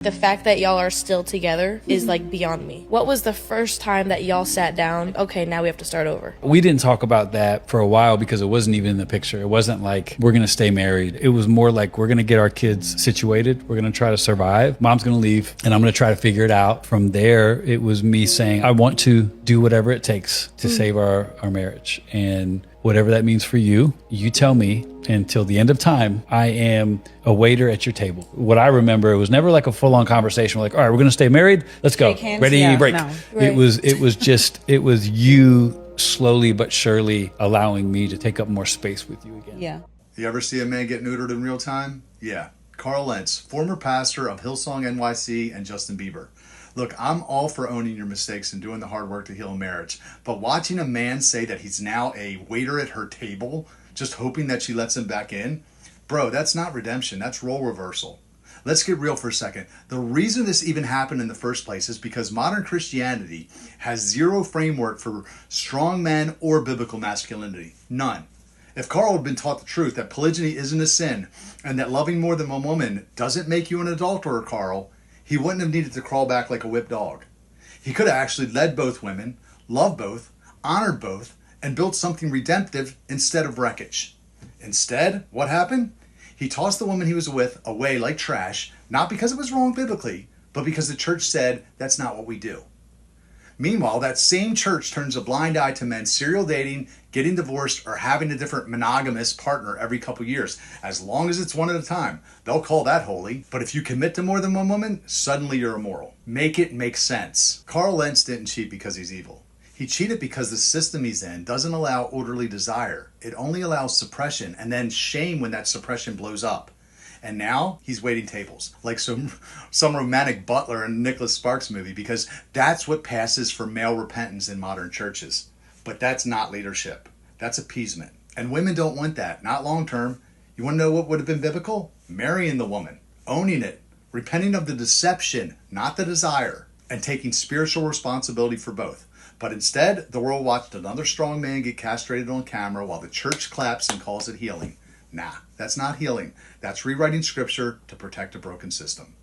The fact that y'all are still together is like beyond me. What was the first time that y'all sat down? Okay, now we have to start over. We didn't talk about that for a while because it wasn't even in the picture. It wasn't like we're going to stay married. It was more like we're going to get our kids situated. We're going to try to survive. Mom's going to leave and I'm going to try to figure it out. From there, it was me saying, I want to do whatever it takes to save our marriage. And whatever that means for you, you tell me. Until the end of time, I am a waiter at your table. What I remember, it was never like a full-on conversation. We're like, all right, we're going to stay married. Let's go. Ready, break. No. Right. It was you slowly but surely allowing me to take up more space with you again. Yeah. You ever see a man get neutered in real time? Yeah. Carl Lentz, former pastor of Hillsong NYC and Justin Bieber. Look, I'm all for owning your mistakes and doing the hard work to heal a marriage. But watching a man say that he's now a waiter at her table, just hoping that she lets him back in, bro, that's not redemption. That's role reversal. Let's get real for a second. The reason this even happened in the first place is because modern Christianity has zero framework for strong men or biblical masculinity. None. If Carl had been taught the truth that polygyny isn't a sin and that loving more than one woman doesn't make you an adulterer, Carl, he wouldn't have needed to crawl back like a whipped dog. He could have actually led both women, loved both, honored both, and built something redemptive instead of wreckage. Instead, what happened? He tossed the woman he was with away like trash, not because it was wrong biblically, but because the church said that's not what we do. Meanwhile, that same church turns a blind eye to men serial dating, getting divorced, or having a different monogamous partner every couple years. As long as it's one at a time, they'll call that holy. But if you commit to more than one woman, suddenly you're immoral. Make it make sense. Carl Lentz didn't cheat because he's evil. He cheated because the system he's in doesn't allow orderly desire. It only allows suppression and then shame when that suppression blows up. And now he's waiting tables, like some romantic butler in a Nicholas Sparks movie, because that's what passes for male repentance in modern churches. But that's not leadership. That's appeasement. And women don't want that, not long term. You want to know what would have been biblical? Marrying the woman, owning it, repenting of the deception, not the desire, and taking spiritual responsibility for both. But instead, the world watched another strong man get castrated on camera while the church claps and calls it healing. Nah, that's not healing. That's rewriting scripture to protect a broken system.